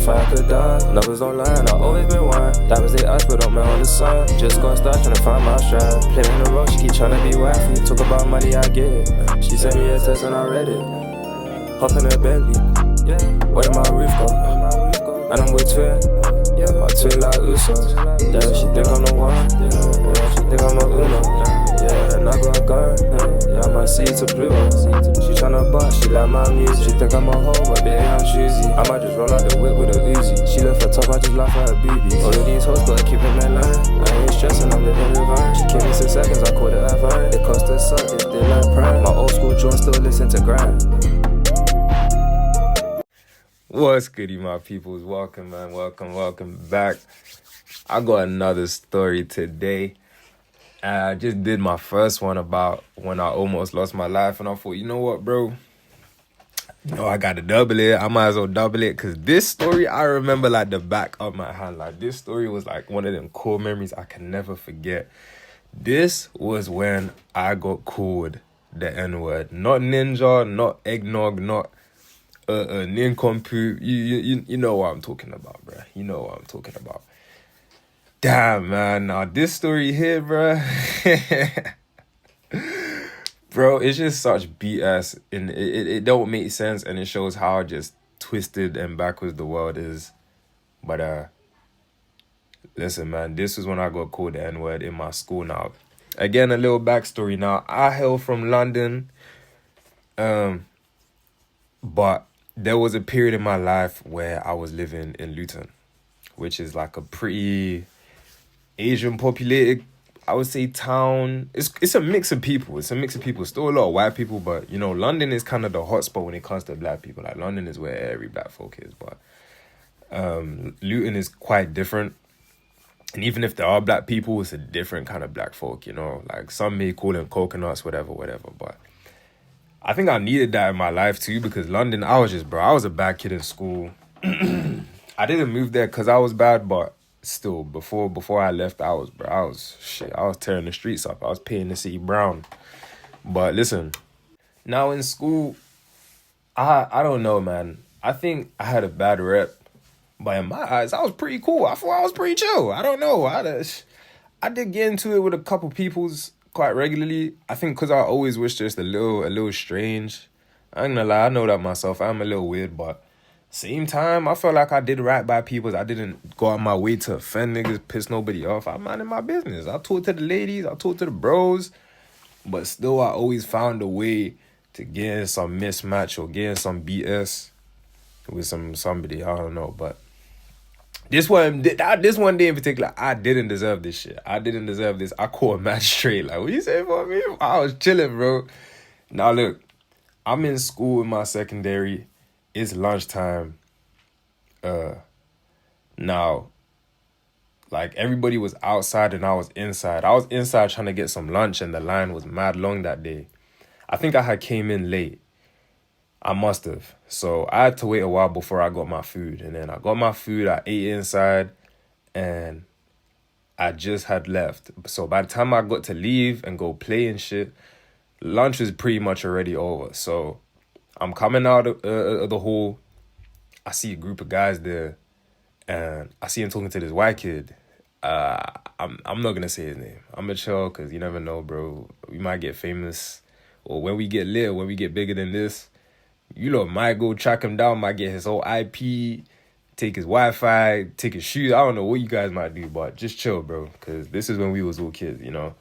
If I could die, numbers don't lie, I always been one. Diamonds they ice, but don't melt on the sun. Just gonna start trying to find my stride. Play in the road, she keep trying to be wifey. Talk about money, I get it. She sent me a text and I read it. Hop in a Bentley, where my roof go? And I'm with twin, my twin like Usos. Yeah, she think I'm the one, yeah, she think I'm a Uno. Yeah, and I got a gun, yeah, I might see it to Pluto. She tryna bust, she like my music. She think I'm a hoe, but baby I'm choosy. I might just roll out the whip with a Uzi. She look for top, I just laugh at her boobies. All of these hoes gotta keep in that line. I ain't stressing, I'm living divine. She came in 6 seconds, I caught it at Vine. It cost her suck, it's still like prime. My old school joint still listen to grind. What's goody, my peoples? Welcome, man. Welcome back. I got another story today. I just did my first one about when I almost lost my life, and I thought, you know what, bro? I got to double it. I might as well double it, because this story, I remember like the back of my hand. Like, this story was like one of them core memories I can never forget. This was when I got called the N-word. Not ninja, not eggnog, not nincompoop. You know what I'm talking about, bro. You know what I'm talking about. Damn, man. Now, this story here, bro. Bro, it's just such BS. And it don't make sense. And it shows how just twisted and backwards the world is. But, listen, man. This was when I got called the N-word in my school now. Again, a little backstory now. I hail from London. But there was a period in my life where I was living in Luton, which is like a pretty Asian populated, I would say, town. It's a mix of people. Still a lot of white people, but you know, London is kind of the hotspot when it comes to black people. Like, London is where every black folk is, but Luton is quite different. And even if there are black people, it's a different kind of black folk, you know. Like, some may call them coconuts, whatever. But I think I needed that in my life too, because London, I was a bad kid in school. I didn't move there because I was bad, but still, before I left, I was tearing the streets up. I was paying to see Brown. But listen, now in school, I don't know, man. I think I had a bad rep, but in my eyes, I was pretty cool. I thought I was pretty chill. I don't know. I did get into it with a couple peoples quite regularly. I think because I always was just a little strange. I ain't gonna lie, I know that myself. I'm a little weird, but same time, I felt like I did right by people. I didn't go out my way to offend niggas, piss nobody off. I'm minding my business. I talked to the ladies, I talked to the bros, but still I always found a way to get in some mismatch or get in some BS with somebody. I don't know, but this one day in particular, I didn't deserve this shit. I didn't deserve this. I caught a match straight. Like, what you say for me? I was chilling, bro. Now look, I'm in school in my secondary. It's lunchtime. Now, like, everybody was outside and I was inside. I was inside trying to get some lunch and the line was mad long that day. I think I had came in late. I must have. So I had to wait a while before I got my food. And then I got my food, I ate inside, and I just had left. So by the time I got to leave and go play and shit, lunch was pretty much already over. So I'm coming out of the hall. I see a group of guys there, and I see him talking to this white kid. I'm not gonna say his name. I'm gonna chill, because you never know, bro. We might get famous, or when we get lit, when we get bigger than this, you know, might go track him down, might get his whole IP, take his Wi-Fi, take his shoes. I don't know what you guys might do, but just chill, bro, because this is when we was all kids, you know.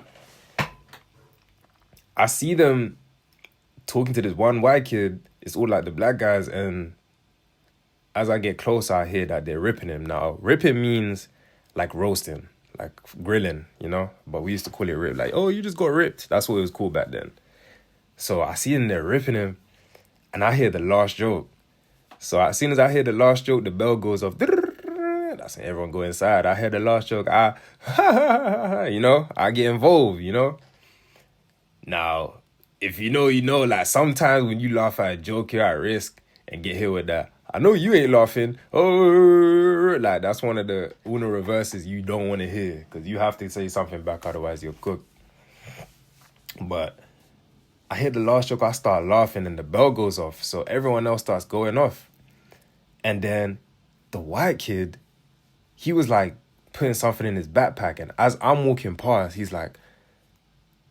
I see them talking to this one white kid. It's all like the black guys, and as I get closer, I hear that they're ripping him. Now, ripping means like roasting, like grilling, you know? But we used to call it rip. Like, oh, you just got ripped. That's what it was called back then. So I see them there ripping him, and I hear the last joke. So as soon as I hear the last joke, the bell goes off. That's when everyone go inside. I hear the last joke. You know, I get involved, you know? Now, if you know, you know, like sometimes when you laugh at a joke, you're at risk and get hit with that. I know you ain't laughing. Oh, like that's one of the Uno reverses you don't want to hear, because you have to say something back, otherwise you're cooked. But I hear the last joke, I start laughing, and the bell goes off. So everyone else starts going off. And then the white kid, he was like putting something in his backpack. And as I'm walking past, he's like,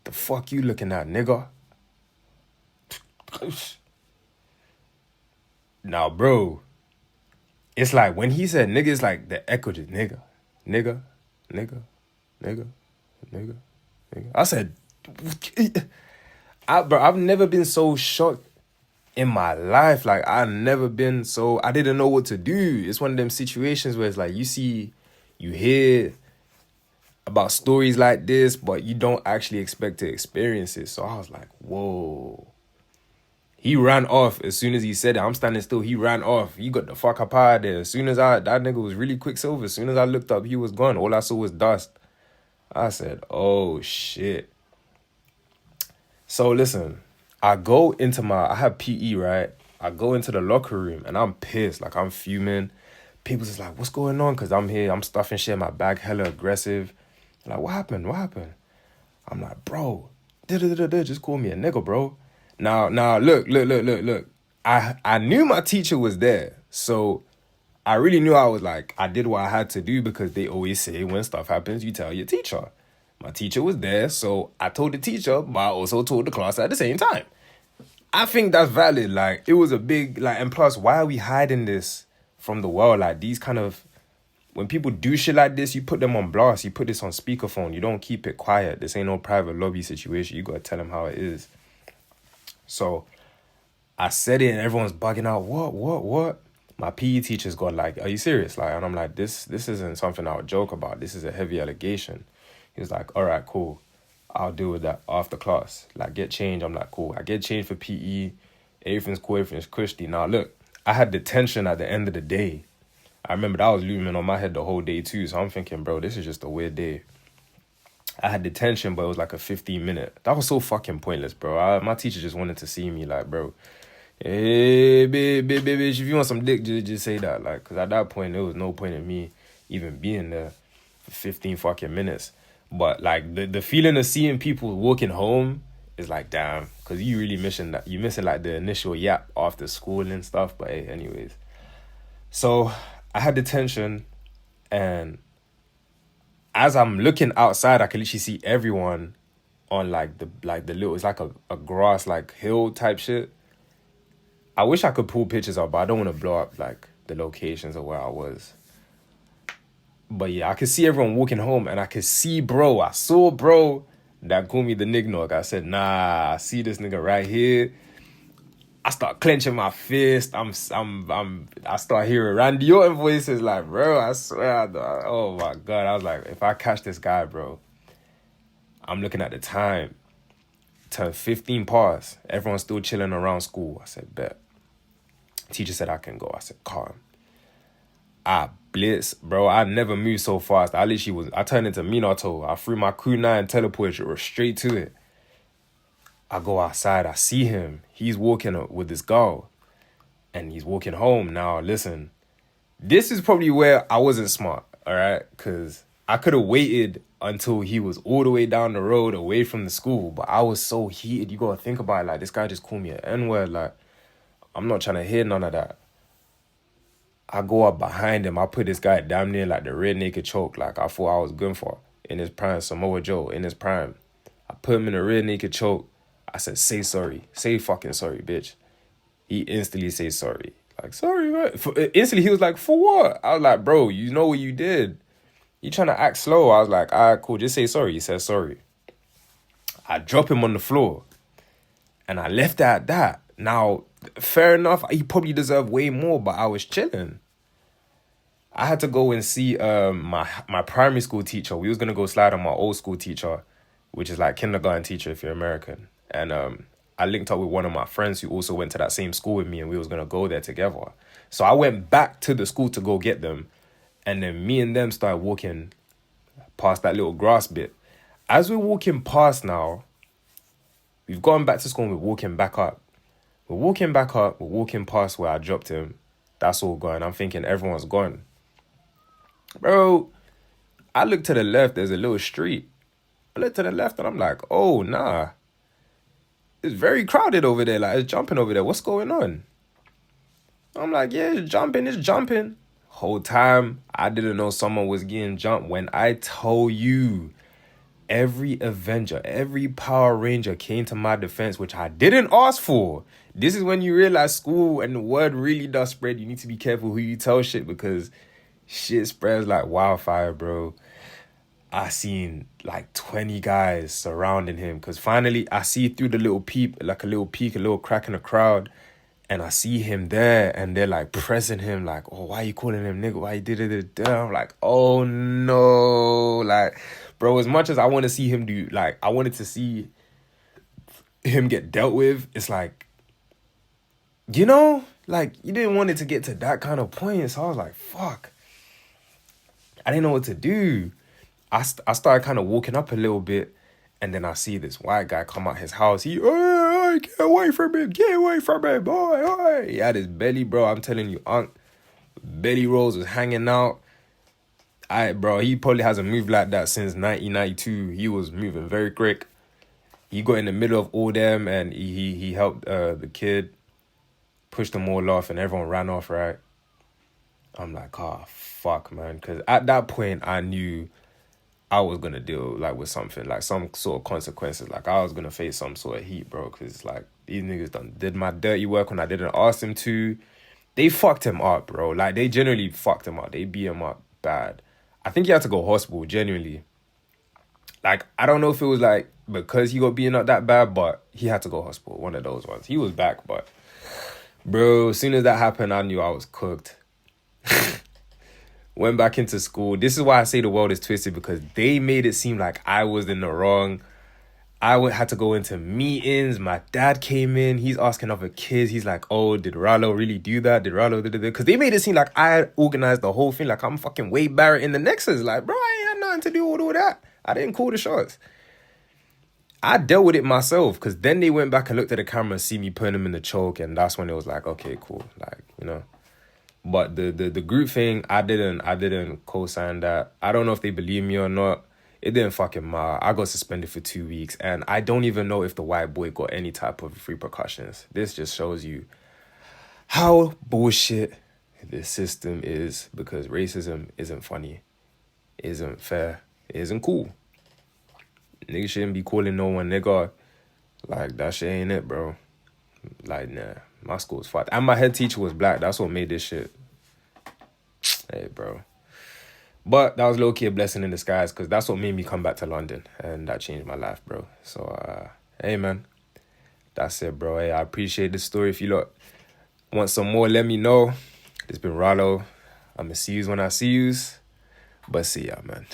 the fuck you looking at, nigga? Now, bro, it's like when he said nigga, it's like the echo just nigga, nigga, nigga, nigga, nigga, nigga. I said, bro, I've never been so shocked in my life. Like, I didn't know what to do. It's one of them situations where it's like you hear about stories like this, but you don't actually expect to experience it. So I was like, whoa. He ran off as soon as he said it. I'm standing still. He ran off. He got the fuck up out of there. As soon as that nigga was really quicksilver. As soon as I looked up, he was gone. All I saw was dust. I said, oh shit. So listen, I have PE, right? I go into the locker room and I'm pissed. Like, I'm fuming. People's just like, what's going on? Because I'm here. I'm stuffing shit in my bag, hella aggressive. Like, what happened? I'm like, bro, just call me a nigga, bro. Now, look. I knew my teacher was there. So I really knew I did what I had to do, because they always say when stuff happens, you tell your teacher. My teacher was there, so I told the teacher, but I also told the class at the same time. I think that's valid. Like, it was a big, like, and plus, why are we hiding this from the world? Like, these kind of, when people do shit like this, you put them on blast. You put this on speakerphone. You don't keep it quiet. This ain't no private lobby situation. You got to tell them how it is. So I said it and everyone's bugging out. What? My PE teacher's got like, are you serious? Like, and I'm like, this isn't something I would joke about. This is a heavy allegation. He was like, all right, cool. I'll deal with that after class. Like, get changed. I'm like, cool. I get changed for PE. Everything's cool. Everything's cushy. Now, look, I had detention at the end of the day. I remember that was looming on my head the whole day too. So I'm thinking, bro, this is just a weird day. I had detention, but it was like a 15-minute. That was so fucking pointless, bro. My teacher just wanted to see me, like, bro, hey, bitch, if you want some dick, just say that. Like, because at that point, there was no point in me even being there for 15 fucking minutes. But, like, the feeling of seeing people walking home is like, damn, because you really missing that. You're missing, like, the initial yap after school and stuff. But, hey, anyways. So, I had detention, and as I'm looking outside, I can literally see everyone on like the little, it's like a grass like hill type shit. I wish I could pull pictures up, but I don't want to blow up like the locations of where I was. But yeah, I could see everyone walking home, and I could see I saw bro that called me the nignog. I said, nah, I see this nigga right here. I start clenching my fist. I start hearing Randy Orton voices like, bro, I swear, oh my God. I was like, if I catch this guy, bro, I'm looking at the time. Turn 15 past. Everyone's still chilling around school. I said, bet. Teacher said I can go. I said, calm. I blitz, bro. I never moved so fast. I turned into Minato. I threw my kunai and teleported straight to it. I go outside, I see him. He's walking with this girl. And he's walking home. Now, listen. This is probably where I wasn't smart, all right? Because I could have waited until he was all the way down the road, away from the school. But I was so heated. You got to think about it. Like, this guy just called me an N-word. Like, I'm not trying to hear none of that. I go up behind him. I put this guy damn near like the rear naked choke. Like, I thought I was good for. In his prime, Samoa Joe, in his prime. I put him in a rear naked choke. I said, say sorry. Say fucking sorry, bitch. He instantly says sorry. Like, sorry, what? Instantly, he was like, for what? I was like, bro, you know what you did. You trying to act slow. I was like, all right, cool, just say sorry. He said sorry. I drop him on the floor. And I left it at that. Now, fair enough, he probably deserved way more, but I was chilling. I had to go and see my primary school teacher. We was going to go slide on my old school teacher, which is like kindergarten teacher if you're American. And I linked up with one of my friends who also went to that same school with me, and we was going to go there together. So I went back to the school to go get them. And then me and them started walking past that little grass bit. As we're walking past now, we've gone back to school and we're walking back up. We're walking past where I dropped him. That's all gone. I'm thinking everyone's gone. Bro, I look to the left, there's a little street. I look to the left and I'm like, oh, nah. It's very crowded over there. Like, it's jumping over there. What's going on? I'm like, yeah, it's jumping. Whole time, I didn't know someone was getting jumped. When I tell you, every Avenger, every Power Ranger came to my defense, which I didn't ask for. This is when you realize school and the word really does spread. You need to be careful who you tell shit, because shit spreads like wildfire, bro. I seen like 20 guys surrounding him, because finally I see through the little peep, like a little peek, a little crack in the crowd, and I see him there, and they're like pressing him, like, oh, why you calling him nigga? Why you did it? I'm like, oh no. Like, bro, as much as I want to see him do, like, I wanted to see him get dealt with, it's like, you know, like, you didn't want it to get to that kind of point. So I was like, fuck. I didn't know what to do. I started kind of walking up a little bit, and then I see this white guy come out his house. He, oh, get away from me, boy, boy. He had his belly, bro. I'm telling you, Aunt Betty Rose was hanging out. Bro, he probably hasn't moved like that since 1992. He was moving very quick. He got in the middle of all them, and he helped the kid, pushed them all off, and everyone ran off, right? I'm like, oh, fuck, man. Because at that point, I knew I was going to deal, like, with something, like, some sort of consequences. Like, I was going to face some sort of heat, bro. Because, like, these niggas did my dirty work when I didn't ask them to. They fucked him up, bro. Like, they generally fucked him up. They beat him up bad. I think he had to go hospital, genuinely. Like, I don't know if it was, like, because he got beaten up that bad, but he had to go hospital. One of those ones. He was back, but... Bro, as soon as that happened, I knew I was cooked. Went back into school. This is why I say the world is twisted, because they made it seem like I was in the wrong. Had to go into meetings. My dad came in. He's asking other kids. He's like, oh, did Rallo really do that? Did Rallo do that? Because they made it seem like I organized the whole thing. Like I'm fucking Wade Barrett in the Nexus. Like, bro, I ain't had nothing to do with all that. I didn't call the shots. I dealt with it myself, because then they went back and looked at the camera and see me putting them in the choke. And that's when it was like, okay, cool. Like, you know. But the group thing, I didn't co-sign that. I don't know if they believe me or not. It didn't fucking matter. I got suspended for 2 weeks, and I don't even know if the white boy got any type of repercussions. This just shows you how bullshit this system is, because racism isn't funny, isn't fair, isn't cool. Niggas shouldn't be calling no one nigga. Like, that shit ain't it, bro. Like, nah. My school's fucked. And my head teacher was black. That's what made this shit. Hey, bro. But that was low-key a blessing in disguise, because that's what made me come back to London. And that changed my life, bro. So, hey, man. That's it, bro. Hey, I appreciate this story. If you lot want some more, let me know. It's been Rallo. I'm going to see yous when I see yous. But see ya, man.